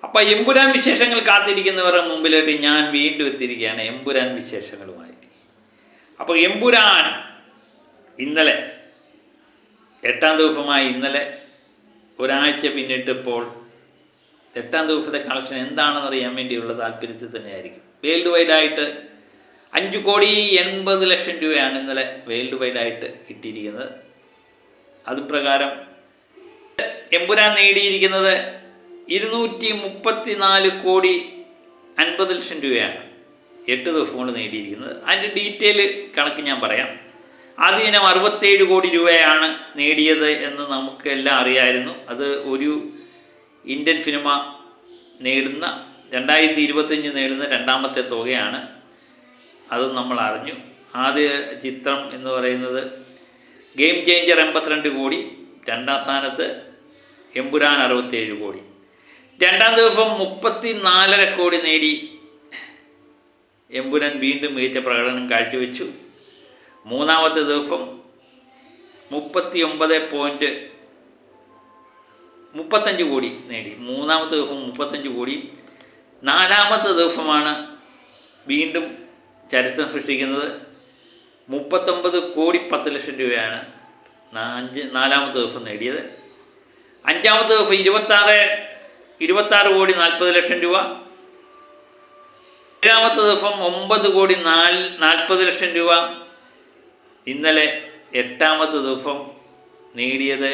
അപ്പോൾ എമ്പുരാൻ വിശേഷങ്ങൾ കാത്തിരിക്കുന്നവരുടെ മുമ്പിലായിട്ട് ഞാൻ വീണ്ടും എത്തിയിരിക്കുകയാണ് എമ്പുരാൻ വിശേഷങ്ങളുമായി. അപ്പോൾ എമ്പുരാൻ ഇന്നലെ 8ാം ദിവസമായി ഇന്നലെ ഒരാഴ്ച പിന്നിട്ടപ്പോൾ 8ാം ദിവസത്തെ കളക്ഷൻ എന്താണെന്ന് അറിയാൻ വേണ്ടിയുള്ള താല്പര്യത്തിൽ തന്നെയായിരിക്കും. വേൾഡ് വൈഡായിട്ട് 5,80,00,000 രൂപയാണ് ഇന്നലെ വേൾഡ് വൈഡായിട്ട് കിട്ടിയിരിക്കുന്നത്. അതുപ്രകാരം എമ്പുരാൻ നേടിയിരിക്കുന്നത് 234,50,00,000 രൂപയാണ് 8 ദിവസം കൊണ്ട് നേടിയിരിക്കുന്നത്. അതിൻ്റെ ഡീറ്റെയിൽ കണക്ക് ഞാൻ പറയാം. ആദ്യ ദിനം 67 കോടി രൂപയാണ് നേടിയത് എന്ന് നമുക്കെല്ലാം അറിയായിരുന്നു. അത് ഒരു ഇന്ത്യൻ സിനിമ നേടുന്ന 2025 നേടുന്ന രണ്ടാമത്തെ തുകയാണ്. അത് നമ്മൾ അറിഞ്ഞു. ആദ്യ ചിത്രം എന്ന് പറയുന്നത് ഗെയിം ചേഞ്ചർ 82 കോടി, രണ്ടാം സ്ഥാനത്ത് എമ്പുരാൻ 67 കോടി. രണ്ടാം ദിവസം 34.5 കോടി നേടി എമ്പുരാൻ വീണ്ടും മികച്ച പ്രകടനം കാഴ്ചവെച്ചു. മൂന്നാമത്തെ ദിവസം 39.35 കോടി നേടി. മൂന്നാമത്തെ ദിവസം 35 കോടി. നാലാമത്തെ ദിവസമാണ് വീണ്ടും ചരിത്രം സൃഷ്ടിക്കുന്നത്. 39,10,00,000 രൂപയാണ് നാലാമത്തെ ദിവസം നേടിയത്. അഞ്ചാമത്തെ ദിവസം 26,40,00,000 രൂപ. ഏഴാമത്തെ ദിവസം 9,40,00,000 രൂപ. ഇന്നലെ 8ാമത്തെ ദിവസം നേടിയത്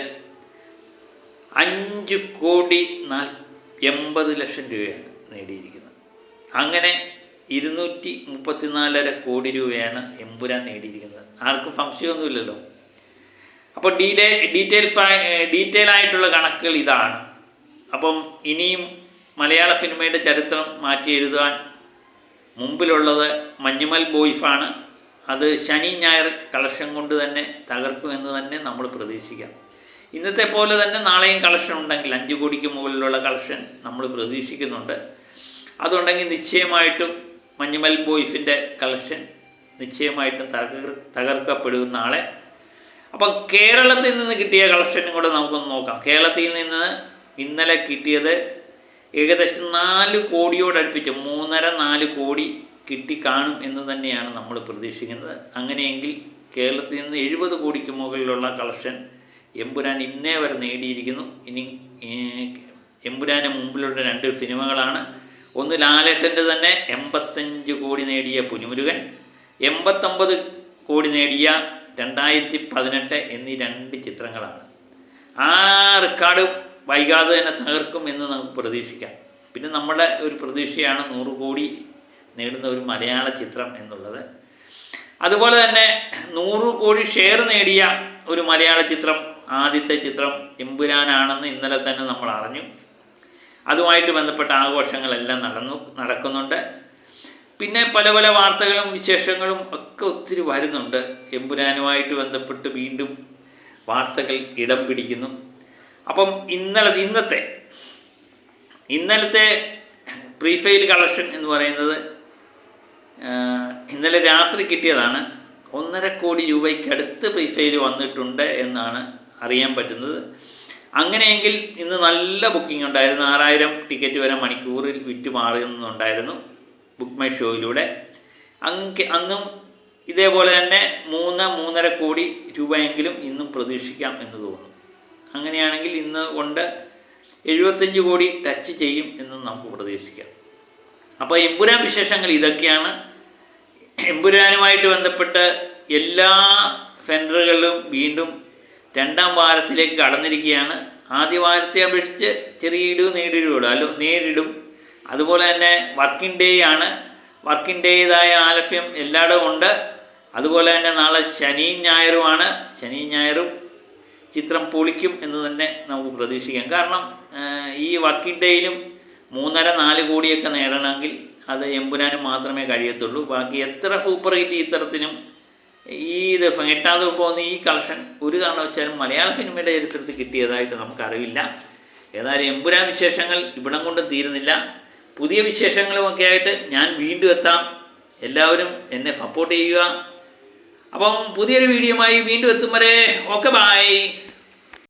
5,80,00,000 രൂപയാണ് നേടിയിരിക്കുന്നത്. അങ്ങനെ 234.5 കോടി രൂപയാണ് എമ്പുരാൻ നേടിയിരിക്കുന്നത്. ആർക്കും സംശയമൊന്നുമില്ലല്ലോ. അപ്പോൾ ഡീറ്റെയിൽ ആയിട്ടുള്ള കണക്കുകൾ ഇതാണ്. അപ്പം ഇനിയും മലയാള സിനിമയുടെ ചരിത്രം മാറ്റി എഴുതാൻ മുമ്പിലുള്ളത് മഞ്ഞുമൽ ബോയ്സാണ്. അത് ശനി ഞായർ കളക്ഷൻ കൊണ്ട് തന്നെ തകർക്കുമെന്ന് തന്നെ നമ്മൾ പ്രതീക്ഷിക്കാം. ഇന്നത്തെ പോലെ തന്നെ നാളെയും കളക്ഷൻ ഉണ്ടെങ്കിൽ 5 കോടിക്ക് മുകളിലുള്ള കളക്ഷൻ നമ്മൾ പ്രതീക്ഷിക്കുന്നുണ്ട്. അതുണ്ടെങ്കിൽ നിശ്ചയമായിട്ടും മഞ്ഞുമൽ ബോയ്സിൻ്റെ കളക്ഷൻ നിശ്ചയമായിട്ടും തകർക്കപ്പെടും നാളെ. അപ്പം കേരളത്തിൽ നിന്ന് കിട്ടിയ കളക്ഷനും കൂടെ നമുക്കൊന്ന് നോക്കാം. കേരളത്തിൽ നിന്ന് ഇന്നലെ കിട്ടിയത് ഏകദേശം 4 കോടിയോടടുപ്പിച്ച് 3.5-4 കോടി കിട്ടിക്കാണും എന്ന് തന്നെയാണ് നമ്മൾ പ്രതീക്ഷിക്കുന്നത്. അങ്ങനെയെങ്കിൽ കേരളത്തിൽ നിന്ന് 70 കോടിക്ക് മുകളിലുള്ള കളക്ഷൻ എമ്പുരാൻ ഇന്നേ വരെ നേടിയിരിക്കുന്നു. ഇനി എമ്പുരാന് മുമ്പിലുള്ള 2 സിനിമകളാണ്. ഒന്ന് ലാലേട്ടൻ്റെ തന്നെ 85 കോടി നേടിയ പുലിമുരുകൻ, 89 കോടി നേടിയ 2018 എന്നീ 2 ചിത്രങ്ങളാണ്. ആ റെക്കോർഡ് വൈകാതെ തന്നെ തകർക്കും എന്ന് നമുക്ക് പ്രതീക്ഷിക്കാം. പിന്നെ നമ്മുടെ ഒരു പ്രതീക്ഷയാണ് 100 കോടി നേടുന്ന ഒരു മലയാള ചിത്രം എന്നുള്ളത്. അതുപോലെ തന്നെ 100 കോടി ഷെയർ നേടിയ ഒരു മലയാള ചിത്രം, ആദ്യത്തെ ചിത്രം എമ്പുരാനാണെന്ന് ഇന്നലെ തന്നെ നമ്മൾ അറിഞ്ഞു. അതുമായിട്ട് ബന്ധപ്പെട്ട ആഘോഷങ്ങളെല്ലാം നടക്കുന്നുണ്ട്. പിന്നെ പല പല വാർത്തകളും വിശേഷങ്ങളും ഒക്കെ ഒത്തിരി വരുന്നുണ്ട്. എമ്പുരാനുമായിട്ട് ബന്ധപ്പെട്ട് വീണ്ടും വാർത്തകൾ ഇടം പിടിക്കുന്നു. അപ്പം ഇന്നലത്തെ പ്രീഫെയിൽ കളക്ഷൻ എന്ന് പറയുന്നത് ഇന്നലെ രാത്രി കിട്ടിയതാണ്. 1.5 കോടി രൂപയ്ക്കടുത്ത് പ്രീഫെയിൽ വന്നിട്ടുണ്ട് എന്നാണ് അറിയാൻ പറ്റുന്നത്. അങ്ങനെയെങ്കിൽ ഇന്ന് നല്ല ബുക്കിംഗ് ഉണ്ടായിരുന്നു. 6,000 ടിക്കറ്റ് വരെ മണിക്കൂറിൽ വിറ്റ് മാറുന്നുണ്ടായിരുന്നു ബുക്ക് മൈ ഷോയിലൂടെ. അന്നും ഇതേപോലെ തന്നെ 3-3.5 കോടി രൂപയെങ്കിലും ഇന്നും പ്രതീക്ഷിക്കാം എന്ന് തോന്നുന്നു. അങ്ങനെയാണെങ്കിൽ ഇന്ന് കൊണ്ട് 75 കോടി ടച്ച് ചെയ്യും എന്നും നമുക്ക് പ്രതീക്ഷിക്കാം. അപ്പോൾ എമ്പുരാൻ വിശേഷങ്ങൾ ഇതൊക്കെയാണ്. എമ്പുരാനുമായിട്ട് ബന്ധപ്പെട്ട് എല്ലാ സെൻറ്ററുകളിലും വീണ്ടും 2ാം വാരത്തിലേക്ക് കടന്നിരിക്കുകയാണ്. ആദ്യ വാരത്തെ അപേക്ഷിച്ച് ചെറിയ ഇടിവ് നേരിടും. അതുപോലെ തന്നെ വർക്കിംഗ് ഡേ ആണ്. വർക്കിംഗ് ഡേതായ ആലസ്യം എല്ലായിടവും ഉണ്ട്. അതുപോലെ തന്നെ നാളെ ശനിയും ഞായറുമാണ്. ശനിയും ഞായറും ചിത്രം പൊളിക്കും എന്ന് തന്നെ നമുക്ക് പ്രതീക്ഷിക്കാം. കാരണം ഈ വർക്കിംഗ് ഡേയിലും 3.5-4 കോടിയൊക്കെ നേടണമെങ്കിൽ അത് എമ്പുരാനും മാത്രമേ കഴിയത്തുള്ളൂ. ബാക്കി എത്ര സൂപ്പർ ഹിറ്റ് ചിത്രത്തിനും ഈ ദിവസം 8ാം ദിവസം ഈ കളക്ഷൻ ഒരു കാരണവശാലും മലയാള സിനിമയുടെ ചരിത്രത്തിൽ കിട്ടിയതായിട്ട് നമുക്കറിവില്ല. ഏതായാലും എമ്പുരാൻ വിശേഷങ്ങൾ ഇവിടം കൊണ്ട് തീരുന്നില്ല. പുതിയ വിശേഷങ്ങളുമൊക്കെ ആയിട്ട് ഞാൻ വീണ്ടും എത്താം. എല്ലാവരും എന്നെ സപ്പോർട്ട് ചെയ്യുക. അപ്പം പുതിയൊരു വീഡിയോയുമായി വീണ്ടും എത്തും വരെ ഓക്കെ ബൈ.